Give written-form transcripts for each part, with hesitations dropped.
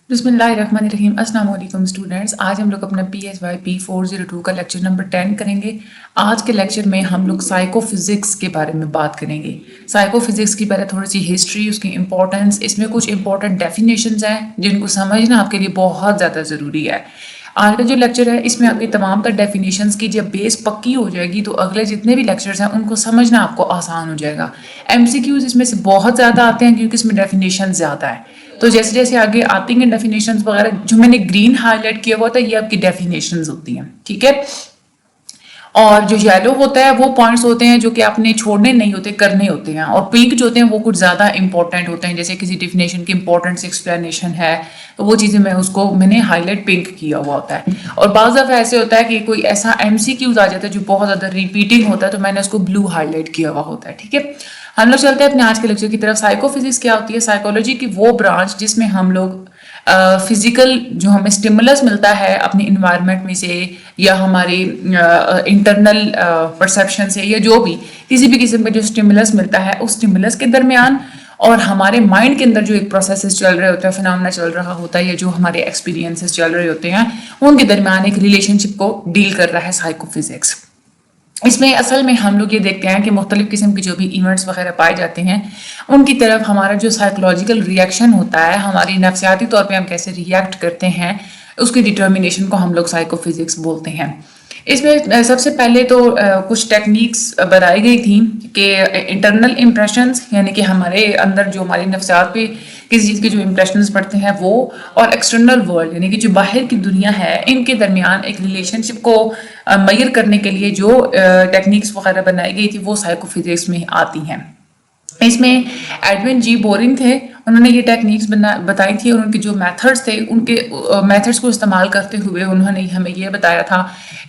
बिस्मिल्लाहिर्रहमानिर्रहीम। अस्सलाम वालेकुम स्टूडेंट्स। आज हम लोग अपना PSYP 402 का लेक्चर नंबर 10 करेंगे। आज के लेक्चर में हम लोग साइकोफिज़िक्स के बारे में बात करेंगे। साइकोफिज़िक्स की पहले थोड़ी सी हिस्ट्री, उसकी इंपॉर्टेंस, इसमें कुछ इंपॉर्टेंट डेफिनेशंस हैं जिनको समझना आपके लिए बहुत ज़्यादा ज़रूरी है। आज का जो लेक्चर है इसमें आपकी तमाम तर डेफिनेशंस की जब बेस पक्की हो जाएगी तो अगले जितने भी लेक्चर्स हैं उनको समझना आपको आसान हो जाएगा। MCQs इसमें से बहुत ज़्यादा आते हैं क्योंकि इसमें डेफिनेशन ज़्यादा है। तो जैसे जैसे आगे आती हैं डेफिनेशंस वगैरह, जो मैंने ग्रीन हाईलाइट किया हुआ था ये आपकी डेफिनेशंस होती हैं, ठीक है। और जो येलो होता है वो पॉइंट्स होते हैं जो कि आपने छोड़ने नहीं होते, करने होते हैं। और पिंक जो होते हैं वो कुछ ज़्यादा इंपॉर्टेंट होते हैं, जैसे किसी डेफिनेशन की इंपॉर्टेंस एक्सप्लेनेशन है तो वो चीज़ें मैंने हाईलाइट पिंक किया हुआ होता है। और बाज़ दफ़ा ऐसे होता है कि कोई ऐसा MCQs आ जाता है जो बहुत ज़्यादा रिपीटिंग होता है तो मैंने उसको ब्लू हाईलाइट किया हुआ होता है, ठीक है। हम लोग चलते हैं अपने आज के लेक्चर की तरफ। साइकोफिजिक्स क्या होती है? साइकोलॉजी की वो ब्रांच जिसमें हम लोग फिजिकल जो हमें स्टिमुलस मिलता है अपनी इन्वायरमेंट में से या हमारे इंटरनल परसेप्शन से या जो भी किसी भी किस्म का जो स्टिमुलस मिलता है उस स्टिमुलस के दरमियान और हमारे माइंड के अंदर जो एक प्रोसेसेस चल रहे होते हैं, फिनोमेना चल रहा होता है या जो हमारे एक्सपीरियंसेस चल रहे होते हैं उनके दरमियान एक रिलेशनशिप को डील कर रहा है साइकोफिजिक्स। इसमें असल में हम लोग ये देखते हैं कि मुख्तलिफ किस्म के जो भी इवेंट्स वगैरह पाए जाते हैं उनकी तरफ हमारा जो साइकोलॉजिकल रिएक्शन होता है, हमारी नफ्सियाती तौर पे हम कैसे रिएक्ट करते हैं, उसकी डिटर्मिनेशन को हम लोग साइकोफिजिक्स बोलते हैं। इसमें सबसे पहले तो कुछ टेक्निक्स बताई गई थी कि इंटरनल इम्प्रेशंस यानी कि हमारे अंदर जो हमारी नफ्सियात पे किसी चीज़ के जो इम्प्रेशंस पड़ते हैं वो, और एक्सटर्नल वर्ल्ड यानी कि जो बाहर की दुनिया है, इनके दरमियान एक रिलेशनशिप को मेजर करने के लिए जो टेक्निक्स वगैरह बनाई गई थी वो साइकोफिजिक्स में आती हैं। इसमें एडविन जी बोरिंग थे, उन्होंने ये टेक्निक्स बताई थी और उनके जो मेथड्स थे उनके मेथड्स को इस्तेमाल करते हुए उन्होंने हमें ये बताया था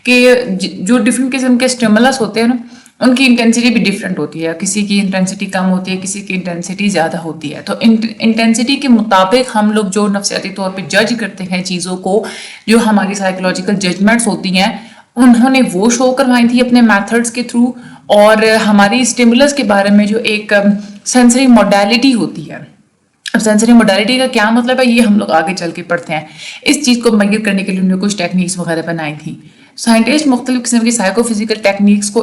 कि जो डिफरेंट किस्म के स्टिमुलस होते हैं ना उनकी इंटेंसिटी भी डिफरेंट होती है। किसी की इंटेंसिटी कम होती है, किसी की इंटेंसिटी ज़्यादा होती है। तो इंटेंसिटी के मुताबिक हम लोग जो नफ्सियाती तौर पे जज करते हैं चीज़ों को, जो हमारी साइकोलॉजिकल जजमेंट्स होती हैं, उन्होंने वो शो करवाई थी अपने मेथड्स के थ्रू। और हमारी स्टिमुलस के बारे में जो एक सेंसरी मोडालिटी होती है, अब सेंसरी मोडालिटी का क्या मतलब है ये हम लोग आगे चल के पढ़ते हैं। इस चीज़ को मेजर करने के लिए उन्होंने कुछ टेक्निक्स वगैरह बनाई थी। साइंटिस्ट मुख्तलिफ किस्म की साइकोफिजिकल टेक्निक्स को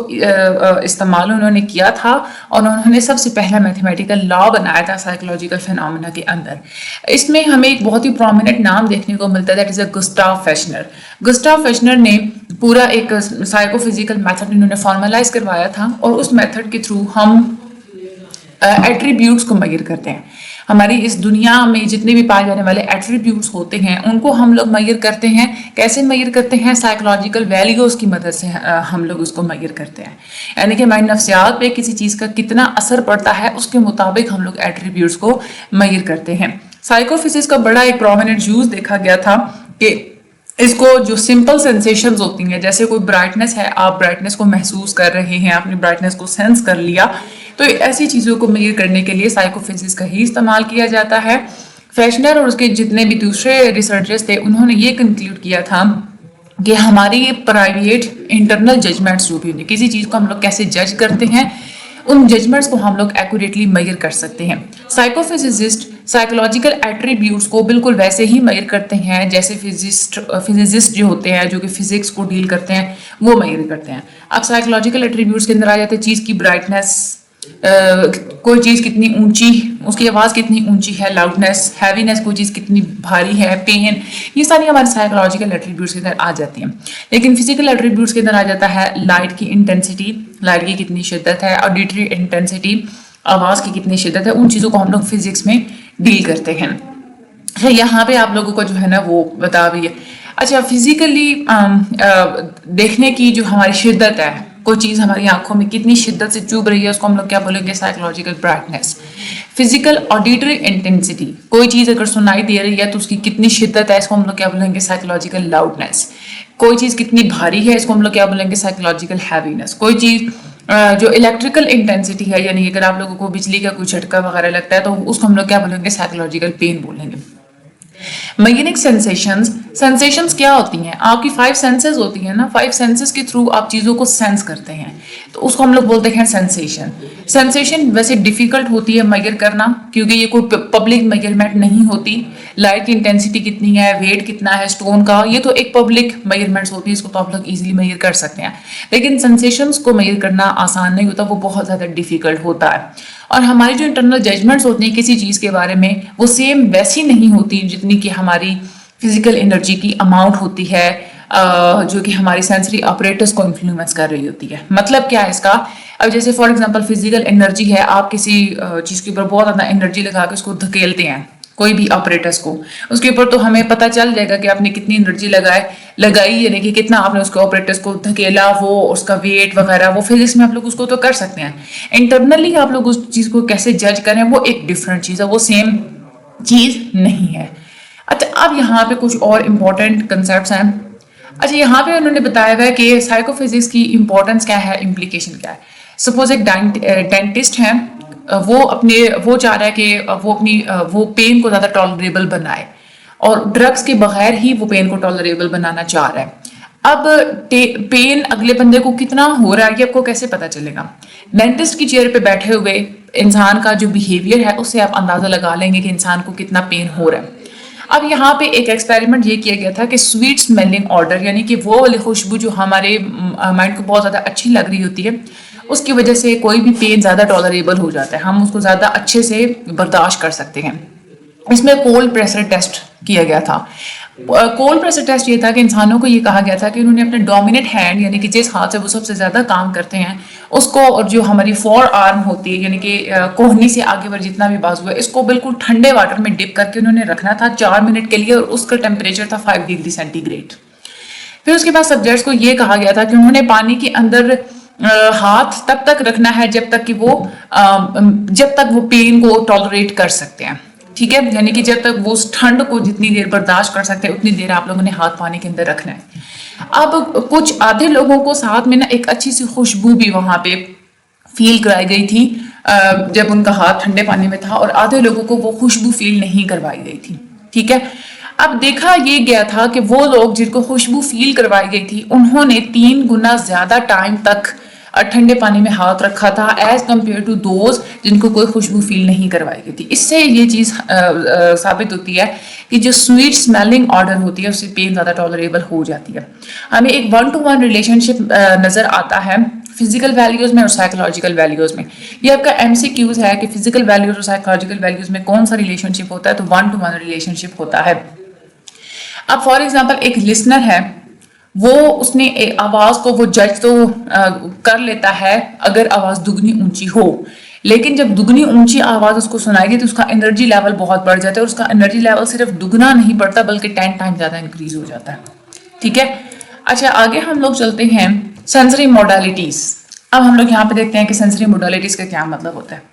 इस्तेमाल उन्होंने किया था और उन्होंने सबसे पहला मैथमेटिकल लॉ बनाया था साइकोलॉजिकल फिनोमेना के अंदर। इसमें हमें एक बहुत ही प्रोमिनेंट नाम देखने को मिलता है, दैट इज़ गुस्टाव फेशनर। गुस्टाव फेशनर ने पूरा एक साइकोफिजिकल मेथड इन्होंने फॉर्मलाइज करवाया था और उस मेथड के थ्रू हम एट्रीब्यूट्स को मेजर करते हैं। हमारी इस दुनिया में जितने भी पाए जाने वाले एट्रीब्यूट्स होते हैं उनको हम लोग मेजर करते हैं। कैसे मेजर करते हैं? साइकोलॉजिकल वैल्यूज़ की मदद से हम लोग उसको मेजर करते हैं। यानी कि हमारी नफ्सियात पे किसी चीज़ का कितना असर पड़ता है उसके मुताबिक हम लोग एट्रीब्यूट्स को मेजर करते हैं। साइकोफिजिक्स का बड़ा एक प्रोमिनेंट यूज देखा गया था कि इसको जो सिंपल सेंसेशंस होती हैं, जैसे कोई ब्राइटनेस है, आप ब्राइटनेस को महसूस कर रहे हैं, आपने ब्राइटनेस को सेंस कर लिया, तो ऐसी चीज़ों को मेजर करने के लिए साइकोफिजिक्स का ही इस्तेमाल किया जाता है। फेशनर और उसके जितने भी दूसरे रिसर्चर्स थे उन्होंने ये कंक्लूड किया था कि हमारी प्राइवेट इंटरनल जजमेंट्स जो भी होती है, किसी चीज़ को हम लोग कैसे जज करते हैं, उन जजमेंट्स को हम लोग एक्यूरेटली मेजर कर सकते हैं। साइकोफिजिसिस्ट साइकोलॉजिकल एट्रीब्यूट्स को बिल्कुल वैसे ही मेजर करते हैं जैसे फिजिसिस्ट जो होते हैं, जो कि फिजिक्स को डील करते हैं, वो मेजर करते हैं। अब साइकोलॉजिकल एट्रीब्यूट्स के अंदर आ जाते हैं चीज़ की ब्राइटनेस, कोई चीज़ कितनी ऊंची, उसकी आवाज़ कितनी ऊंची है, लाउडनेस, हैवीनेस, कोई चीज़ कितनी भारी है, पेन, ये सारी हमारे साइकोलॉजिकल एट्रीब्यूट्स के अंदर आ जाती हैं। लेकिन फिजिकल एट्रीब्यूट्स के अंदर आ जाता है लाइट की इंटेंसिटी, लाइट की कितनी शिद्दत है, ऑडिटरी इंटेंसिटी, आवाज़ की कितनी शिद्दत है, उन चीज़ों को हम लोग फिजिक्स में डील करते हैं। अच्छा, यहाँ पे आप लोगों को जो है ना वो बता भी है। अच्छा, फिजिकली देखने की जो हमारी शिद्दत है, कोई चीज़ हमारी आंखों में कितनी शिद्दत से चुभ रही है उसको हम लोग क्या बोलेंगे? Psychological brightness. Physical auditory intensity, कोई चीज़ अगर सुनाई दे रही है तो उसकी कितनी शिद्दत है, इसको हम लोग क्या बोलेंगे? Psychological loudness. कोई चीज़ कितनी भारी है, इसको हम लोग क्या बोलेंगे? Psychological heaviness. कोई चीज़ जो इलेक्ट्रिकल इंटेंसिटी है, यानी अगर आप लोगों को बिजली का कोई झटका वगैरह लगता है तो उसको हम लोग क्या बोलेंगे? साइकोलॉजिकल पेन बोलेंगे। मैग्नेटिक सेंसेशंस, सेंसेशंस क्या होती हैं? आपकी 5 सेंसेस होती हैं ना, 5 सेंसेस के थ्रू आप चीज़ों को सेंस करते हैं, तो उसको हम लोग बोलते हैं सेंसेशन। सेंसेशन वैसे डिफिकल्ट होती है मेजर करना, क्योंकि ये कोई पब्लिक मेजरमेंट नहीं होती। लाइट की इंटेंसिटी कितनी है, वेट कितना है स्टोन का, ये तो एक पब्लिक मेजरमेंट्स होती है, इसको तो आप लोग इजीली मेजर कर सकते हैं। लेकिन सेंसेशंस को मेजर करना आसान नहीं होता, वो बहुत ज़्यादा डिफिकल्ट होता है। और हमारी जो इंटरनल जजमेंट्स होती हैं किसी चीज़ के बारे में, वो सेम वैसी नहीं होती जितनी कि हमारी फिजिकल एनर्जी की अमाउंट होती है, जो कि हमारी सेंसरी ऑपरेटर्स को इन्फ्लुएंस कर रही होती है। मतलब क्या है इसका? अब जैसे फॉर एग्जांपल फिजिकल एनर्जी है, आप किसी चीज़ के ऊपर बहुत ज़्यादा एनर्जी लगा के उसको धकेलते हैं, कोई भी ऑपरेटर्स को, उसके ऊपर तो हमें पता चल जाएगा कि आपने कितनी एनर्जी लगाई, यानी कि कितना आपने उसके ऑपरेटर्स को धकेला, वो उसका वेट वगैरह, वो फिजिक्स में आप लोग उसको तो कर सकते हैं। इंटरनली आप लोग उस चीज़ को कैसे जज करें, वो एक डिफरेंट चीज़ है, वो सेम चीज़ नहीं है। अच्छा, अब यहाँ पे कुछ और इम्पोर्टेंट कंसेप्ट हैं। अच्छा, यहाँ पे उन्होंने बताया हुआ है कि साइकोफिजिक्स की इंपॉर्टेंस क्या है, इम्प्लीकेशन क्या है। सपोज एक डेंटिस्ट है, वो चाह रहा है कि वो पेन को ज़्यादा टॉलरेबल बनाए, और ड्रग्स के बगैर ही वो पेन को टॉलरेबल बनाना चाह रहा है। अब पेन अगले बंदे को कितना हो रहा है ये आपको कैसे पता चलेगा? डेंटिस्ट की चेयर पे बैठे हुए इंसान का जो बिहेवियर है उससे आप अंदाजा लगा लेंगे कि इंसान को कितना पेन हो रहा है। अब यहाँ पे एक एक्सपेरिमेंट ये किया गया था कि स्वीट स्मेलिंग ऑर्डर, यानी कि वो वाली खुशबू जो हमारे माइंड को बहुत ज़्यादा अच्छी लग रही होती है, उसकी वजह से कोई भी पेन ज़्यादा टॉलरेबल हो जाता है, हम उसको ज़्यादा अच्छे से बर्दाश्त कर सकते हैं। इसमें कोल्ड प्रेशर टेस्ट किया गया था। कोल्ड प्रेशर टेस्ट ये था कि इंसानों को ये कहा गया था कि उन्होंने अपने डोमिनेट हैंड, यानी कि जिस हाथ से वो सबसे ज़्यादा काम करते हैं, उसको, और जो हमारी फोर आर्म होती है, यानी कि कोहनी से आगे पर जितना भी बाजू है, इसको बिल्कुल ठंडे वाटर में डिप करके उन्होंने रखना था 4 मिनट के लिए, और उसका टेम्परेचर था 5 डिग्री सेंटीग्रेड। फिर उसके बाद सब्जेक्ट्स को ये कहा गया था कि उन्होंने पानी के अंदर हाथ तब तक रखना है जब तक वो पेन को टॉलरेट कर सकते हैं, ठीक है, यानी कि जब तक वो उस ठंड को जितनी देर बर्दाश्त कर सकते हैं उतनी देर आप लोगों ने हाथ पानी के अंदर रखना है। अब कुछ आधे लोगों को साथ में ना एक अच्छी सी खुशबू भी वहां पे फील कराई गई थी जब उनका हाथ ठंडे पानी में था, और आधे लोगों को वो खुशबू फील नहीं करवाई गई थी, ठीक है। अब देखा ये गया था कि वो लोग जिनको खुशबू फील करवाई गई थी उन्होंने 3 गुना ज्यादा टाइम तक ठंडे पानी में हाथ रखा था एज कम्पेयर टू दोज जिनको कोई खुशबू फील नहीं करवाई गई थी। इससे ये चीज़ साबित होती है कि जो स्वीट स्मेलिंग ऑर्डर होती है उससे पेन ज़्यादा टॉलरेबल हो जाती है। हमें एक 1-to-1 रिलेशनशिप नज़र आता है फिजिकल वैल्यूज़ में और साइकोलॉजिकल वैल्यूज़ में। ये आपका MCQs है कि फिजिकल वैल्यूज़ और साइकोलॉजिकल वैल्यूज़ में कौन सा रिलेशनशिप होता है, तो 1-to-1 रिलेशनशिप होता है। अब फॉर एग्जाम्पल एक लिसनर है, वो उसने आवाज को वो जज तो कर लेता है अगर आवाज दुगनी ऊंची हो, लेकिन जब दुगनी ऊंची आवाज उसको सुनाएगी तो उसका एनर्जी लेवल बहुत बढ़ जाता है, और उसका एनर्जी लेवल सिर्फ दुगना नहीं बढ़ता बल्कि 10 टाइम ज्यादा इंक्रीज हो जाता है, ठीक है। अच्छा, आगे हम लोग चलते हैं सेंसरी मोडालिटीज। अब हम लोग यहाँ पे देखते हैं कि सेंसरी मोडालिटीज का क्या मतलब होता है।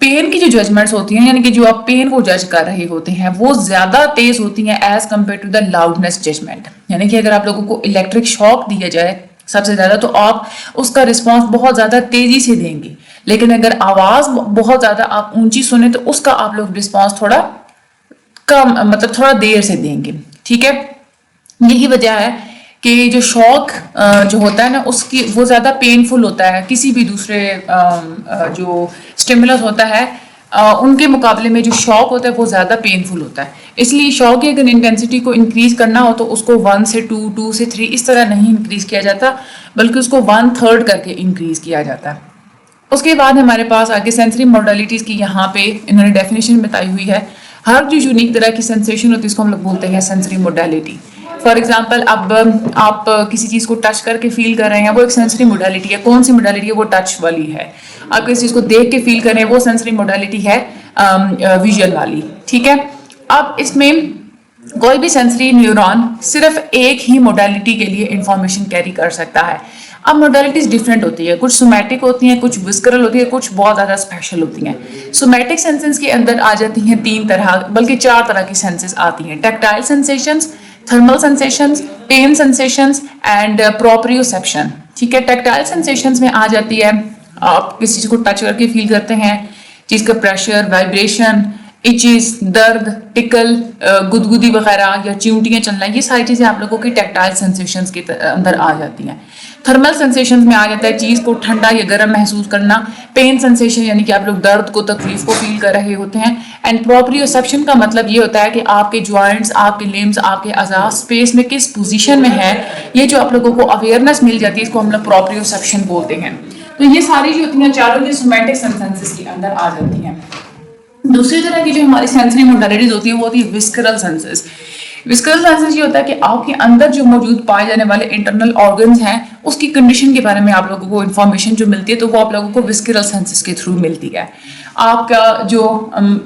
पेन की जो जजमेंट्स होती हैं, यानी कि जो आप पेन को जज कर रहे होते हैं, वो ज्यादा तेज होती हैं as compare to the loudness judgement. यानी कि अगर आप लोगों को इलेक्ट्रिक शॉक दिया जाए सबसे ज्यादा, तो आप उसका रिस्पॉन्स बहुत ज्यादा तेजी से देंगे, लेकिन अगर आवाज बहुत ज्यादा आप ऊंची सुने तो उसका आप लोग रिस्पॉन्स थोड़ा कम, मतलब थोड़ा देर से देंगे, ठीक है। यही वजह है कि जो शॉक जो होता है ना उसकी वो ज़्यादा पेनफुल होता है किसी भी दूसरे जो स्टिमुलस होता है उनके मुकाबले में जो शॉक होता है वो ज़्यादा पेनफुल होता है। इसलिए शॉक की अगर इंटेंसिटी को इंक्रीज करना हो तो उसको 1 से 2, 2 से 3 इस तरह नहीं इंक्रीज किया जाता, बल्कि उसको 1/3 करके इंक्रीज किया जाता है। उसके बाद हमारे पास आगे सेंसरी मॉडलिटीज़ की यहाँ पे इन्होंने डेफिनेशन बताई हुई है। हर जो यूनिक तरह की सेंसेशन होती है इसको हम लोग बोलते हैं सेंसरी मोडालिटी। फॉर एग्जाम्पल, अब आप किसी चीज़ को टच करके फील कर रहे हैं, वो एक सेंसरी मोडालिटी है। कौन सी मोडालिटी है? वो टच वाली है। आप किसी चीज़ को देख के फील कर रहे हैं, वो सेंसरी मोडालिटी है विजुअल वाली, ठीक है। अब इसमें कोई भी सेंसरी न्यूरॉन सिर्फ एक ही मोडालिटी के लिए इंफॉर्मेशन कैरी कर सकता है। अब मोडालिटीज डिफरेंट होती है, कुछ सोमैटिक होती हैं, कुछ विस्करल होती है, कुछ बहुत ज़्यादा स्पेशल होती हैं। सोमैटिक सेंसेस के अंदर आ जाती हैं 3 तरह, बल्कि 4 तरह की सेंसेस आती हैं। Tactile sensations, thermal sensations, pain sensations and proprioception, ठीक है। टैक्टाइल सेंसेशंस में आ जाती है आप किसी चीज़ को टच करके फील करते हैं, चीज़ का प्रेशर, वाइब्रेशन, इचेस, दर्द, टिकल, गुदगुदी वगैरह या चिमटियाँ चलना, ये सारी चीज़ें आप लोगों की टैक्टाइल सेंसेशंस के अंदर आ जाती हैं। थर्मल सेंसेशंस में आ जाता है चीज़ को ठंडा या गर्म महसूस करना। पेन सेंसेशन यानी कि आप लोग दर्द को, तकलीफ को फील कर रहे होते हैं। एंड प्रोप्रियोसेप्शन का मतलब ये होता है कि आपके जॉइंट्स, आपके लिम्स, आपके अज़ा स्पेस में किस पोजीशन में है, ये जो आप लोगों को अवेयरनेस मिल जाती है, इसको हम लोग प्रोप्रियोसेप्शन बोलते हैं। तो ये सारी जो होती हैं चारों ये सोमैटिक सेंसेस के अंदर आ जाती हैं। दूसरी तरह की जो हमारी सेंसरी मोडालिटीज होती है वो होती है विस्करल सेंसेस। विस्करल सेंसेस ये होता है कि आपके अंदर जो मौजूद पाए जाने वाले इंटरनल ऑर्गन्स हैं उसकी कंडीशन के बारे में आप लोगों को इन्फॉर्मेशन जो मिलती है तो वो आप लोगों को विस्करल सेंसेस के थ्रू मिलती है। आपका जो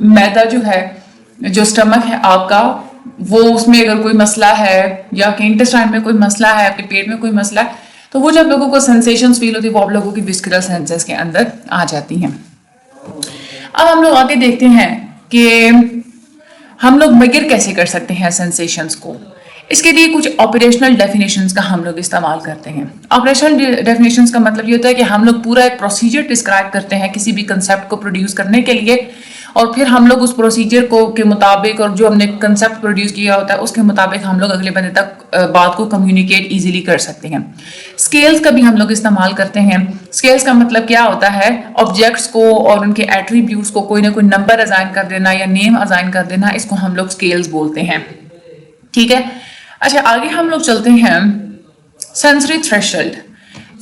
मैदा जो है, जो स्टमक है आपका, वो उसमें अगर कोई मसला है या आपके इंटेस्टाइन में कोई मसला है, आपके पेट में कोई मसला है, तो वो जब लोगों को सेंसेशंस फील होती है वो आप लोगों की विस्करल सेंसेस के अंदर आ जाती हैं। अब हम लोग आगे देखते हैं कि हम लोग मेजर कैसे कर सकते हैं सेंसेशंस को। इसके लिए कुछ ऑपरेशनल डेफिनेशंस का हम लोग इस्तेमाल करते हैं। ऑपरेशनल डेफिनेशंस का मतलब ये होता है कि हम लोग पूरा एक प्रोसीजर डिस्क्राइब करते हैं किसी भी कंसेप्ट को प्रोड्यूस करने के लिए, और फिर हम लोग उस प्रोसीजर को के मुताबिक और जो हमने कंसेप्ट प्रोड्यूस किया होता है उसके मुताबिक हम लोग अगले बंदे तक बात को कम्युनिकेट इजीली कर सकते हैं। स्केल्स का भी हम लोग इस्तेमाल करते हैं। स्केल्स का मतलब क्या होता है, ऑब्जेक्ट्स को और उनके एट्रीब्यूट्स को कोई ना कोई नंबर असाइन कर देना या नेम असाइन कर देना, इसको हम लोग स्केल्स बोलते हैं। ठीक है, अच्छा आगे हम लोग चलते हैं सेंसरी थ्रेशोल्ड।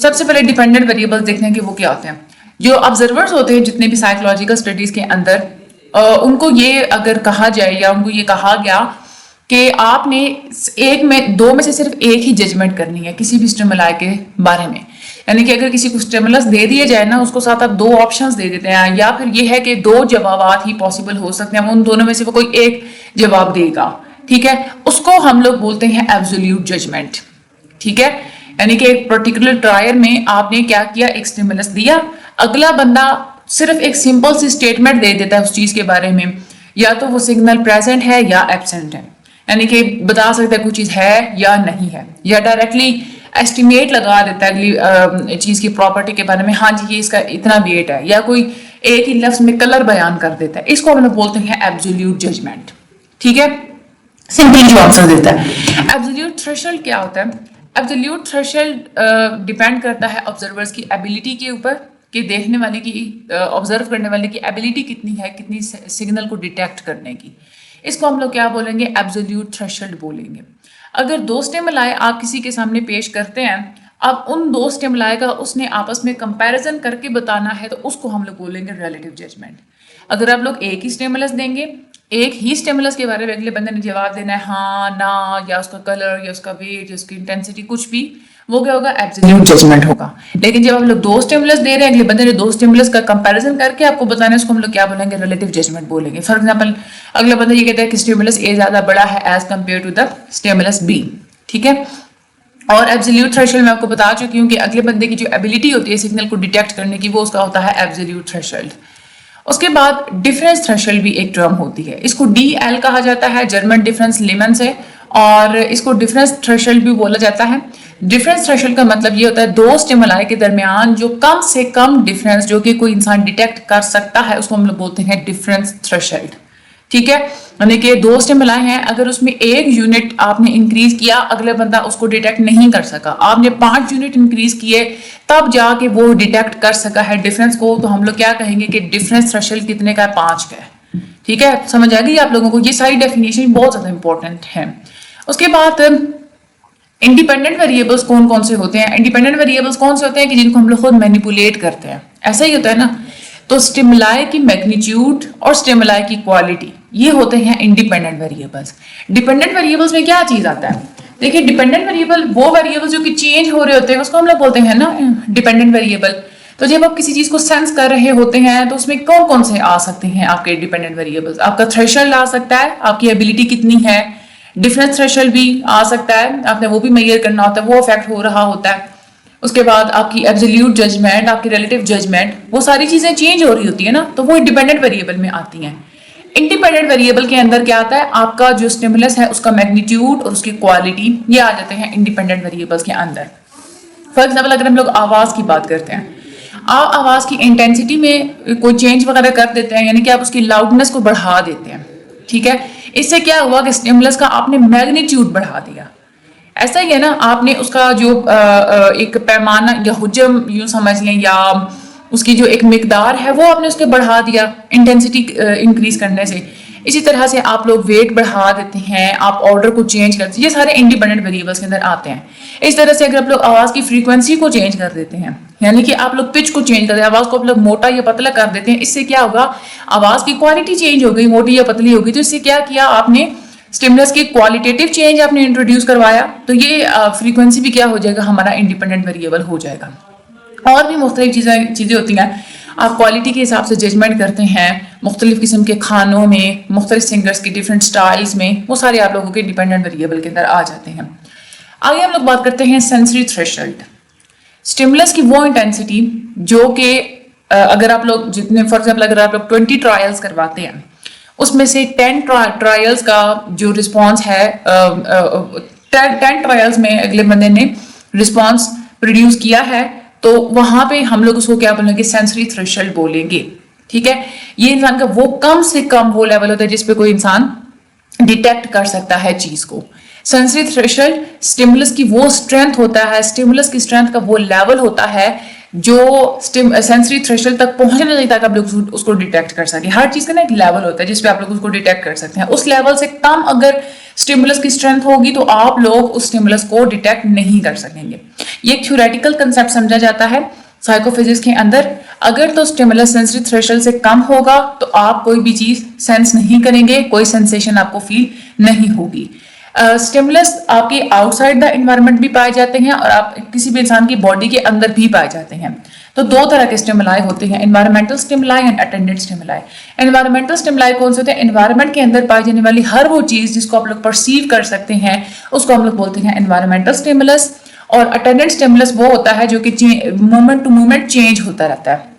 सबसे पहले डिपेंडेंट वेरिएबल्स देखते हैं कि वो क्या होते हैं। जो ऑब्जर्वर्स होते हैं जितने भी साइकोलॉजिकल स्टडीज के अंदर, उनको ये अगर कहा जाए या उनको ये कहा गया कि आपने दो में से सिर्फ एक ही जजमेंट करनी है किसी भी स्टिमुलाई के बारे में। यानी कि अगर किसी को स्टिमुलस दे दिए जाए ना, उसको साथ आप दो ऑप्शंस दे देते हैं, या फिर ये है कि दो जवाब ही पॉसिबल हो सकते हैं, उन दोनों में से वो कोई एक जवाब देगा। ठीक है, उसको हम लोग बोलते हैं एब्सोल्यूट जजमेंट। ठीक है, यानी कि एक पर्टिकुलर ट्रायल में आपने क्या किया, एक स्टिमुलस दिया, अगला बंदा सिर्फ एक सिंपल सी स्टेटमेंट दे देता है उस चीज के बारे में, या तो वो सिग्नल प्रेजेंट है या एब्सेंट है, यानी कि बता सकता है कोई चीज है या नहीं है, या डायरेक्टली एस्टिमेट लगा देता है अगली चीज की प्रॉपर्टी के बारे में, हाँ जी ये इसका इतना वेट है, या कोई एक ही लफ्ज में कलर बयान कर देता है। इसको हम लोग बोलते हैं एब्सोल्यूट जजमेंट। ठीक है, सिंपली जो आंसर देता है। एब्सोल्यूट थ्रेशोल्ड क्या होता है? एब्सोल्यूट थ्रेशोल्ड डिपेंड करता है ऑब्जर्वर्स की एबिलिटी के ऊपर, कि देखने वाले की, ऑब्जर्व करने वाले की एबिलिटी कितनी है, कितनी सिग्नल को डिटेक्ट करने की। इसको हम लोग क्या बोलेंगे, एब्सोल्यूट थ्रेशोल्ड बोलेंगे। अगर दो स्टिमुलाई आप किसी के सामने पेश करते हैं, अब उन दो स्टिमुलाई का उसने आपस में कंपैरिजन करके बताना है, तो उसको हम लोग बोलेंगे रिलेटिव जजमेंट। अगर आप लोग एक ही स्टिमुलस देंगे, एक ही स्टिमुलस के बारे में अगले बंदे ने जवाब देना है हाँ ना, या उसका कलर या उसका वेट या उसकी इंटेंसिटी कुछ भी, वो क्या होगा, एब्सोल्यूट जजमेंट होगा। लेकिन जब हम लोग दो स्टिमुलस दे रहे हैं, अगले बंदे ने दो स्टिमुलस का कंपैरिजन करके आपको बताना है, उसको हम लोग क्या बोलेंगे, रिलेटिव जजमेंट बोलेंगे। फॉर एग्जांपल अगला बंदा ये कहता है कि स्टिमुलस ए ज्यादा बड़ा है as compare to the stimulus B. ठीक है, और एब्सोल्यूट थ्रेशोल्ड मैं आपको बता चुकी हूँ कि अगले बंदे की जो एबिलिटी होती है सिग्नल को डिटेक्ट करने की, वो उसका होता है एब्सोल्यूट थ्रेशोल्ड। उसके बाद डिफरेंस थ्रेशोल्ड भी एक टर्म होती है, इसको DL कहा जाता है, जर्मन डिफरेंस लेमन से, और इसको डिफरेंस थ्रेशोल्ड भी बोला जाता है। डिफरेंस थ्रेशोल्ड का मतलब ये होता है दो स्टिमुलाई के दरमियान जो कम से कम डिफरेंस जो कि कोई इंसान डिटेक्ट कर सकता है, उसको हम लोग बोलते हैं डिफरेंस थ्रेशोल्ड। ठीक है, यानी कि दो स्टिमुलाई हैं, अगर उसमें एक यूनिट आपने इंक्रीज किया, अगले बंदा उसको डिटेक्ट नहीं कर सका, आपने 5 यूनिट इंक्रीज किए तब जाके वो डिटेक्ट कर सका है डिफरेंस को, तो हम लोग क्या कहेंगे कि डिफरेंस थ्रेशोल्ड कितने का है, 5 का है। ठीक है, समझ आ गई आप लोगों को? ये सारी डेफिनेशन बहुत ज्यादा इंपॉर्टेंट है। उसके बाद इंडिपेंडेंट वेरिएबल्स कौन कौन से होते हैं? इंडिपेंडेंट वेरिएबल्स कौन से होते हैं कि जिनको हम लोग खुद मैनिपुलेट करते हैं, ऐसा ही होता है ना। तो स्टिमुलाई की मैग्नीट्यूड और स्टिमुलाई की क्वालिटी, ये होते हैं इंडिपेंडेंट वेरिएबल्स। डिपेंडेंट वेरिएबल्स में क्या चीज आता है? देखिए, डिपेंडेंट वेरिएबल वो वेरिएबल्स जो कि चेंज हो रहे होते हैं, उसको हम लोग बोलते हैं ना डिपेंडेंट वेरिएबल। तो जब आप किसी चीज को सेंस कर रहे होते हैं तो उसमें कौन कौन से आ सकते हैं आपके डिपेंडेंट वेरिएबल्स? आपका थ्रेशोल्ड आ सकता है, आपकी एबिलिटी कितनी है, डिफरेंस थ्रेशोल्ड भी आ सकता है, आपने वो भी मेजर करना होता है, वो अफेक्ट हो रहा होता है। उसके बाद आपकी एब्सोल्यूट जजमेंट, आपकी रिलेटिव जजमेंट, वो सारी चीजें चेंज हो रही होती है ना, तो वो डिपेंडेंट वेरिएबल में आती हैं। इंडिपेंडेंट वेरिएबल के अंदर क्या आता है, आपका जो स्टिमुलस है उसका मैग्नीट्यूड और उसकी क्वालिटी, ये आ जाते हैं इंडिपेंडेंट वेरिएबल्स के अंदर। फॉर एग्जाम्पल अगर हम लोग आवाज की बात करते हैं, आप आवाज़ की इंटेंसिटी में कोई चेंज वगैरह कर देते हैं, यानी कि आप उसकी लाउडनेस को बढ़ा देते हैं, ठीक है। इससे क्या हुआ कि स्टिमुलस का आपने मैग्नीट्यूड बढ़ा दिया। ऐसा ही है ना, आपने उसका जो एक पैमाना या हुजम यूं समझ लें, या उसकी जो एक मिकदार है वो आपने उसके बढ़ा दिया इंटेंसिटी इंक्रीज करने से। इसी तरह से आप लोग वेट बढ़ा देते हैं, आप ऑर्डर को चेंज करते हैं, ये सारे इंडिपेंडेंट वेरिएबल्स के अंदर आते हैं। इस तरह से अगर आप लोग आवाज़ की फ्रीक्वेंसी को चेंज कर देते हैं, यानी कि आप लोग पिच को चेंज कर देते हैं, आवाज़ को आप लोग मोटा या पतला कर देते हैं, इससे क्या होगा, आवाज़ की क्वालिटी चेंज हो गई, मोटी या पतली हो गई। तो इससे क्या किया आपने, स्टिमुलस की क्वालिटेटिव चेंज आपने इंट्रोड्यूस करवाया, तो ये फ्रीक्वेंसी भी क्या हो जाएगा, हमारा इंडिपेंडेंट वेरिएबल हो जाएगा। और भी मुख्तलिफ चीज़ें होती हैं, आप क्वालिटी के हिसाब से जजमेंट करते हैं, मुख्तलिफ किस्म के खानों में, मुख्तलिफ सिंगर्स के डिफरेंट स्टाइल्स में, वो सारे आप लोगों के डिपेंडेंट वेरिएबल के अंदर आ जाते हैं। आगे हम लोग बात करते हैं सेंसरी थ्रेशोल्ड। स्टिमुलस की वो इंटेंसिटी जो कि अगर आप लोग जितने, फॉर एग्जाम्पल अगर आप लोग 20 ट्रायल्स करवाते हैं, उसमें से 10 ट्रायल्स का जो रिस्पॉन्स है, 10 ट्रायल्स में अगले बंदे ने रिस्पॉन्स प्रोड्यूस किया है, तो वहां पे हम लोग उसको क्या बोलेंगे, सेंसरी थ्रेशोल्ड बोलेंगे, ठीक है। ये इंसान का वो कम से कम वो लेवल होता है जिसपे कोई इंसान डिटेक्ट कर सकता है चीज को। सेंसरी थ्रेशोल्ड स्टिमुलस की वो स्ट्रेंथ होता है, स्टिमुलस की स्ट्रेंथ का वो लेवल होता है जो सेंसरी थ्रेशोल्ड तक पहुंचने नहीं तक आप लोग उसको डिटेक्ट कर सके। हर चीज का ना एक लेवल होता है जिसपे आप लोग उसको डिटेक्ट कर सकते हैं। उस लेवल से कम अगर स्टिमुलस की स्ट्रेंथ होगी तो आप लोग उस स्टिमुलस को डिटेक्ट नहीं कर सकेंगे। ये एक थ्योरेटिकल कंसेप्ट समझा जाता है साइकोफिजिक्स के अंदर। अगर तो स्टिमुलस सेंसरी थ्रेशोल्ड से कम होगा तो आप कोई भी चीज सेंस नहीं करेंगे, कोई सेंसेशन आपको फील नहीं होगी। स्टिमुलस आपके आउटसाइड द एनवायरनमेंट भी पाए जाते हैं और आप किसी भी इंसान की बॉडी के अंदर भी पाए जाते हैं। तो दो तरह के स्टिमुलाई होते हैं, environmental stimuli and attendant stimuli. Environmental stimuli कौन से होते हैं, एनवायरनमेंट के अंदर पाई जाने वाली हर वो चीज जिसको आप लोग परसीव कर सकते हैं उसको हम लोग बोलते हैं एनवायरमेंटल स्टिमुलस। और अटेंडेंट स्टिमुलस वो होता है जो कि मोमेंट टू मोमेंट चेंज होता रहता है।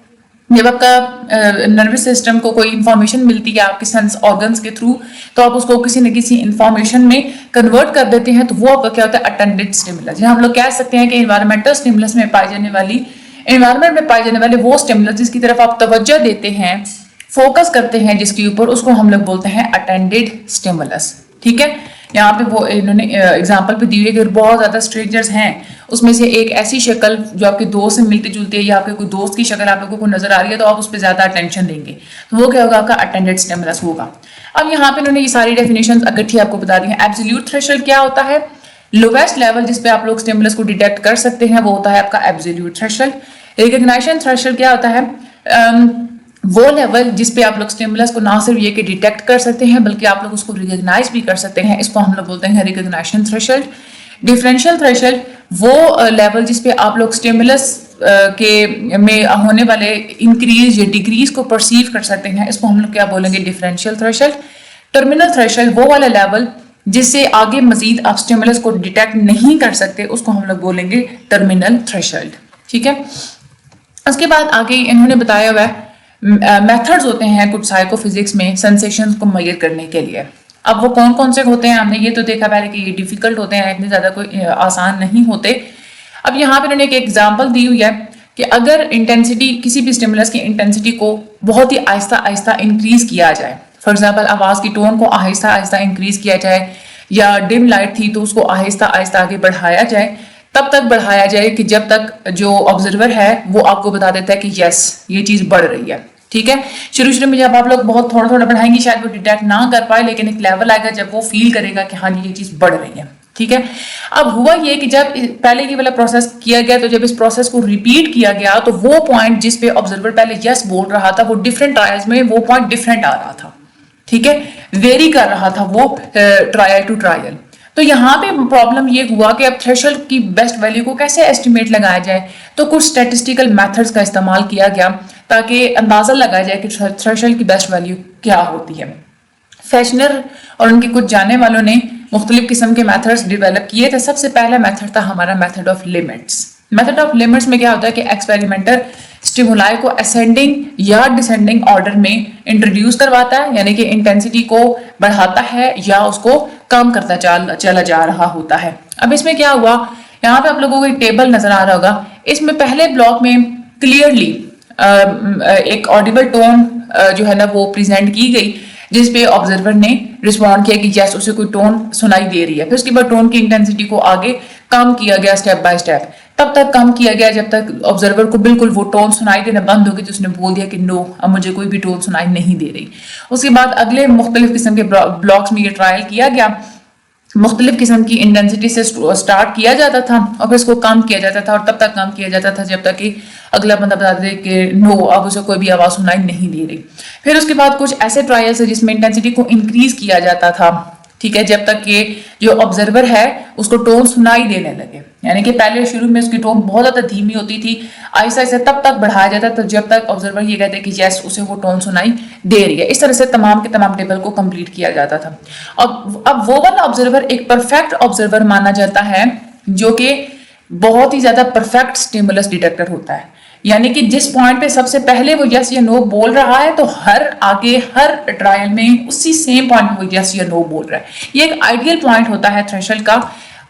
जब आपका नर्वस सिस्टम को कोई इंफॉर्मेशन मिलती है आपके सेंस ऑर्गन्स के थ्रू, तो आप उसको किसी न किसी इंफॉर्मेशन में कन्वर्ट कर देते हैं, तो वो आपका क्या होता है, अटेंडेंट स्टिमुलस। हम लोग कह सकते हैं कि एनवायरमेंटल स्टिमुलस में पाई जाने वाली, एनवायरनमेंट में पाए जाने वाले वो स्टिमुलस जिसकी तरफ आप तवज्जो देते हैं, फोकस करते हैं जिसके ऊपर, उसको हम लोग बोलते हैं अटेंडेड स्टिमुलस, ठीक है। यहाँ पे वो इन्होंने एग्जाम्पल पे दी हुई है कि बहुत ज्यादा स्ट्रेंजर्स हैं, उसमें से एक ऐसी शक्ल जो आपके दोस्त से मिलती जुलती है या आपके कोई दोस्त की शक्ल आप लोगों को नजर आ रही है तो आप उस पर ज्यादा अटेंशन देंगे, तो वो क्या होगा, आपका अटेंडेड स्टिमुलस होगा। अब यहाँ पे इन्होंने ये सारी डेफिनेशन अगठी आपको बता दी है। एब्सोल्यूट थ्रेशोल्ड क्या होता है, लोवेस्ट लेवल जिसपे आप लोग स्टिमुलस को डिटेक्ट कर सकते हैं वो होता है आपका एब्सोल्यूट थ्रेशोल्ड। रिकॉग्निशन थ्रेशोल्ड क्या होता है, वो लेवल जिसपे आप लोग स्टिमुलस को ना सिर्फ ये कि डिटेक्ट कर सकते हैं बल्कि आप लोग उसको रिकॉग्नाइज भी कर सकते हैं, इसको हम लोग बोलते हैं रिकॉग्निशन थ्रेशोल्ड। डिफरेंशियल थ्रेशोल्ड वो लेवल जिसपे आप लोग स्टिमुलस के में होने वाले इंक्रीज या डिक्रीज को परसीव कर सकते हैं, इसको हम लोग क्या बोलेंगे, डिफरेंशियल थ्रेशोल्ड। टर्मिनल थ्रेशोल्ड वो वाला लेवल जिससे आगे मजीद आप स्टिमुलस को डिटेक्ट नहीं कर सकते, उसको हम लोग बोलेंगे टर्मिनल थ्रेशोल्ड, ठीक है। उसके बाद आगे इन्होंने बताया हुआ है मेथड्स होते हैं कुछ साइकोफिजिक्स में सेंसेशंस को मेजर करने के लिए। अब वो कौन कौन से होते हैं, हमने ये तो देखा पहले कि ये डिफिकल्ट होते हैं, इतने ज्यादा कोई आसान नहीं होते। अब यहाँ पे इन्होंने एक एग्जांपल दी हुई है कि अगर इंटेंसिटी, किसी भी स्टिमुलस की इंटेंसिटी को बहुत ही आहिस्ता आहिस्ता इंक्रीज किया जाए, फॉर एग्जाम्पल आवाज की टोन को आहिस्ता आहिस्ता इंक्रीज किया जाए, या डिम लाइट थी तो उसको आहिस्ता आहिस्ता आगे बढ़ाया जाए, तब तक बढ़ाया जाए कि जब तक जो ऑब्जर्वर है वो आपको बता देता है कि यस ये चीज बढ़ रही है, ठीक है। शुरू में जब आप लोग बहुत थोड़ा थोड़ा बढ़ाएंगे शायद वो डिटेक्ट ना कर पाए, लेकिन एक लेवल आएगा जब वो फील करेगा कि हाँ ये चीज बढ़ रही है, ठीक है। अब हुआ ये कि जब पहले ये वाला प्रोसेस किया गया तो जब इस प्रोसेस को रिपीट किया गया तो वो पॉइंट जिस पे ऑब्जर्वर पहले यस बोल रहा था वो डिफरेंट ट्रायल्स में वो पॉइंट डिफरेंट आ रहा था, ठीक है, वेरी कर रहा था वो ट्रायल टू ट्रायल। तो यहाँ पे प्रॉब्लम ये हुआ कि अब थ्रेशोल्ड की बेस्ट वैल्यू को कैसे एस्टिमेट लगाया जाए, तो कुछ स्टैटिस्टिकल मेथड्स का इस्तेमाल किया गया ताकि अंदाजा लगाया जाए कि थ्रेशोल्ड की बेस्ट वैल्यू क्या होती है। फैशनर और उनके कुछ जानने वालों ने मुख्तलिफ किस्म के मेथड्स डेवलप किए थे। सबसे पहला मेथड था हमारा method of limits. Method of limits में क्या होता है कि एक्सपेरिमेंटर स्टिमुलाई को असेंडिंग या डिसेंडिंग ऑर्डर में इंट्रोड्यूस करवाता है, यानी कि इंटेंसिटी को बढ़ाता है या उसको कम करता चला जा रहा होता है। अब इसमें क्या हुआ, यहाँ पे आप लोगों को एक टेबल नजर आ रहा होगा, इसमें पहले ब्लॉक में क्लियरली एक ऑडिबल टोन जो है ना वो प्रेजेंट की गई, जिसपे ऑब्जर्वर ने रिस्पॉन्ड किया कि यस उसे कोई टोन सुनाई दे रही है। फिर उसके बाद टोन की इंटेंसिटी को आगे कम किया गया स्टेप बाय स्टेप, तब तक कम किया गया जब तक ऑब्जर्वर को बिल्कुल वो टोन सुनाई देना बंद हो गई, तो उसने बोल दिया कि नो, अब मुझे कोई भी टोन सुनाई नहीं दे रही। उसके बाद अगले मुख्तलिफ किस्म के ब्लॉक्स में ये ट्रायल किया गया, मुख्तलिफ किस्म की इंटेंसिटी से स्टार्ट किया जाता था और फिर इसको कम किया जाता था, और तब तक कम किया जाता था जब तक कि अगला बंदा बता दे कि नो, अब उसे कोई भी आवाज सुनाई नहीं दे रही। फिर उसके बाद कुछ ऐसे ट्रायल्स है जिसमें इंटेंसिटी को इंक्रीज किया जाता था, ठीक है, जब तक कि जो ऑब्जर्वर है उसको टोन सुनाई देने लगे। यानी कि पहले शुरू में उसकी टोन बहुत ज्यादा धीमी होती थी, आहिस्ता आहिस्ता तब तक बढ़ाया जाता था जब तक ऑब्जर्वर ये कहते कि यस उसे वो टोन सुनाई दे रही है। इस तरह से तमाम के तमाम टेबल को कंप्लीट किया जाता था। अब वो वाला ऑब्जर्वर एक परफेक्ट ऑब्जर्वर माना जाता है जो कि बहुत ही ज्यादा परफेक्ट स्टिमुलस डिटेक्टर होता है। यानी कि जिस पॉइंट पे सबसे पहले वो यस या नो बोल रहा है, तो हर ट्रायल में उसी सेम पॉइंट पे वो यस या नो बोल रहा है। ये एक आइडियल पॉइंट होता है थ्रेशोल्ड का,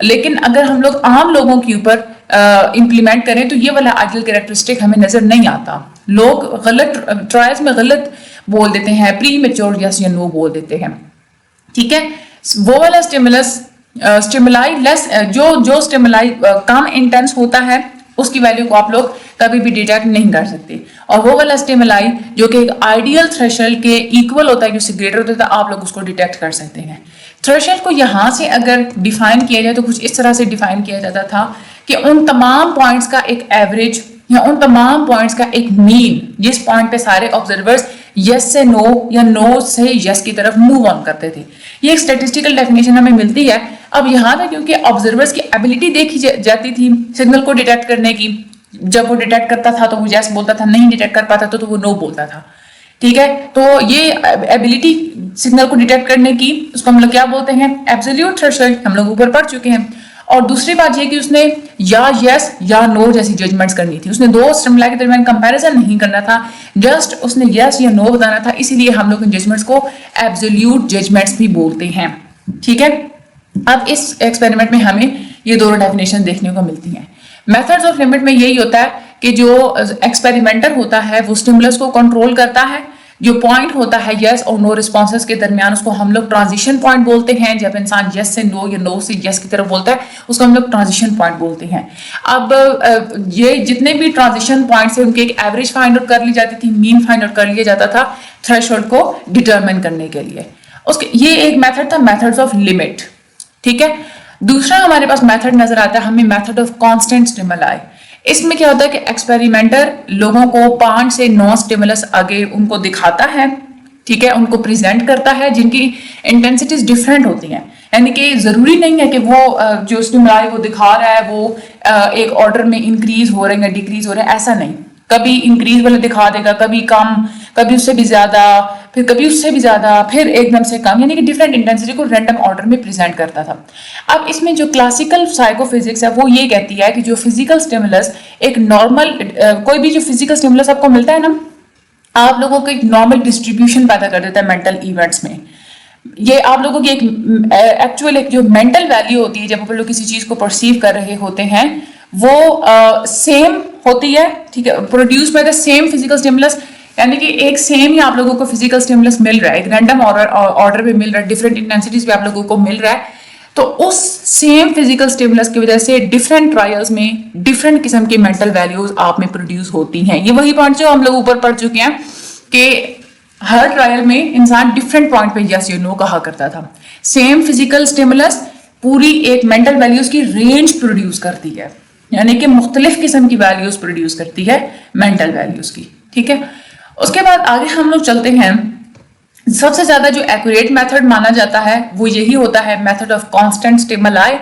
लेकिन अगर हम लोग आम लोगों के ऊपर इंप्लीमेंट करें तो ये वाला आइडियल कैरेक्टरिस्टिक हमें नजर नहीं आता। लोग गलत ट्रायल्स में गलत बोल देते हैं, प्री मेच्योर यस या नो बोल देते हैं, ठीक है। वो वाला स्टिमुलाई लेस, जो स्टिमुलाई कम इंटेंस होता है उसकी वैल्यू को आप लोग कभी भी डिटेक्ट नहीं कर सकते, और वो वाला स्टिमुलाई जो कि एक आइडियल थ्रेशोल्ड के इक्वल होता है, उससे ग्रेटर होता है, आप लोग उसको डिटेक्ट कर सकते हैं। थ्रेशोल्ड को यहाँ से अगर डिफाइन किया जाए तो कुछ इस तरह से डिफाइन किया जाता था कि उन तमाम पॉइंट्स का एक एवरेज या उन तमाम पॉइंट्स का एक मीन, जिस पॉइंट पे सारे ऑब्जर्वर्स यस से नो या नो से यस की तरफ मूव ऑन करते थे। ये एक स्टैटिस्टिकल डेफिनेशन हमें मिलती है। अब यहाँ पे क्योंकि ऑब्जर्वर्स की एबिलिटी देखी जाती थी सिग्नल को डिटेक्ट करने की, जब वो डिटेक्ट करता था तो वो यस बोलता था, नहीं डिटेक्ट कर पाता तो वो नो बोलता था, ठीक है। तो ये एबिलिटी सिग्नल को डिटेक्ट करने की, उसको हम लोग क्या बोलते हैं, एब्सोल्यूट थ्रेशोल्ड, हम लोग ऊपर पढ़ चुके हैं। और दूसरी बात ये कि उसने या यस या नो जैसी जजमेंट्स करनी थी, उसने दो स्टिमुलाई के दरमियान कंपैरिजन नहीं करना था, जस्ट उसने यस या नो बताना था। इसीलिए हम लोग इन जजमेंट्स को एब्सोल्यूट जजमेंट्स भी बोलते हैं, ठीक है। अब इस एक्सपेरिमेंट में हमें ये दोनों डेफिनेशन देखने को मिलती हैं। मेथड्स ऑफ लिमिट में यही होता है कि जो एक्सपेरिमेंटर होता है वो स्टिमुलस को कंट्रोल करता है, जो पॉइंट होता है यस और नो रिस्पॉन्सेस के दरमियान उसको हम लोग ट्रांजिशन पॉइंट बोलते हैं। जब इंसान यस से नो या नो से यस की तरफ बोलता है उसको हम लोग ट्रांजिशन पॉइंट बोलते हैं। अब ये जितने भी ट्रांजिशन पॉइंट्स हैं उनकी एक एवरेज फाइंड आउट कर ली जाती थी, मीन फाइंड आउट कर लिया जाता था थ्रेशोल्ड को डिटरमिन करने के लिए। उसके ये एक मेथड था मेथड्स ऑफ लिमिट, ठीक है। दूसरा हमारे पास मेथड नजर आता है हमें मेथड ऑफ कांस्टेंट स्टिमुलाई। इसमें क्या होता है कि एक्सपेरिमेंटर लोगों को 5 से 9 स्टिमुलस आगे उनको दिखाता है, ठीक है, उनको प्रेजेंट करता है जिनकी इंटेंसिटीज डिफरेंट होती हैं। यानी कि जरूरी नहीं है कि वो जो स्टिमुलाई वो दिखा रहा है वो एक ऑर्डर में इंक्रीज हो रहे हैं या डिक्रीज हो रहे हैं, ऐसा नहीं। कभी इंक्रीज वाला दिखा देगा, कभी कम, कभी उससे भी ज्यादा, फिर कभी उससे भी ज्यादा, फिर एकदम से कम, यानी कि डिफरेंट इंटेंसिटी को रैंडम ऑर्डर में प्रेजेंट करता था। अब इसमें जो क्लासिकल साइकोफिजिक्स है वो ये कहती है कि जो फिजिकल स्टिमुलस एक नॉर्मल, कोई भी जो फिजिकल स्टिमुलस आपको मिलता है ना, आप लोगों को एक नॉर्मल डिस्ट्रीब्यूशन पैदा कर देता है मेंटल इवेंट्स में। ये आप लोगों की एक एक्चुअल एक जो मेंटल वैल्यू होती है जब आप लोग किसी चीज को परसीव कर रहे होते हैं वो सेम होती है, ठीक है, produce by the same physical stimulus. यानी कि एक सेम ही आप लोगों को फिजिकल स्टिमुलस मिल रहा है, एक रैंडम ऑर्डर पे मिल रहा है, डिफरेंट इंटेंसिटीज पे आप लोगों को मिल रहा है। तो उस सेम फिजिकल स्टिमुलस की वजह से डिफरेंट ट्रायल्स में डिफरेंट किस्म की मेंटल वैल्यूज आप में प्रोड्यूस होती हैं। ये वही पॉइंट जो हम लोग ऊपर पढ़ चुके हैं कि हर ट्रायल में इंसान डिफरेंट पॉइंट पे यस या नो कहा करता था। सेम फिजिकल स्टिमुलस पूरी एक मेंटल वैल्यूज की रेंज प्रोड्यूस करती है, यानी कि मुख्तलिफ किस्म की वैल्यूज प्रोड्यूस करती है मेंटल वैल्यूज की, ठीक है। उसके बाद आगे हम लोग चलते हैं, सबसे ज्यादा जो एक्यूरेट मेथड माना जाता है वो यही होता है मेथड ऑफ कांस्टेंट स्टिमुलाई,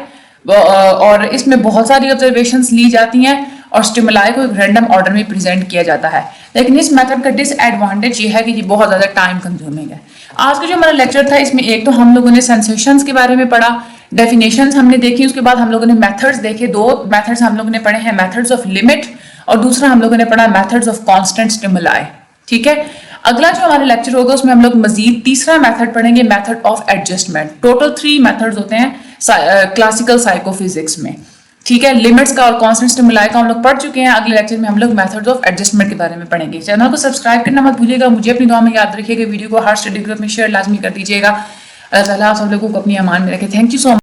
और इसमें बहुत सारी ऑब्जर्वेशंस ली जाती हैं और स्टिमुलाई को एक रैंडम ऑर्डर में प्रेजेंट किया जाता है। लेकिन इस मेथड का डिसएडवांटेज ये है कि ये बहुत ज्यादा टाइम कंज्यूमिंग है। आज का जो हमारा लेक्चर था इसमें एक तो हम लोगों ने सेंसेशंस के बारे में पढ़ा, डेफिनेशंस हमने देखी, उसके बाद हम लोगों ने मेथड्स देखे। 2 मेथड्स हम लोगों ने पढ़े हैं, मेथड्स ऑफ लिमिट, और दूसरा हम लोगों ने पढ़ा मेथड्स ऑफ कांस्टेंट स्टिमुलाई, ठीक है। अगला जो हमारा लेक्चर होगा उसमें हम लोग मजीद तीसरा मेथड पढ़ेंगे, method of adjustment. Total 3 methods होते हैं क्लासिकल साइकोफिजिक्स में, ठीक है, लिमिट्स का और कांस्टेंट स्टिमुलाई का हम लोग पढ़ चुके हैं। अगले लेक्चर में हम लोग मेथड्स ऑफ एडजस्टमेंट के बारे में पढ़ेंगे। चैनल को सब्सक्राइब करना मत भूलिएगा। मुझे अपनी दुआ में याद रखिएगा। वीडियो को हर स्टडी ग्रुप में शेयर लाजमी कर दीजिएगा। अल्लाह ताला आप सब लोगों को अपनी अमान में रखे। Thank you so much.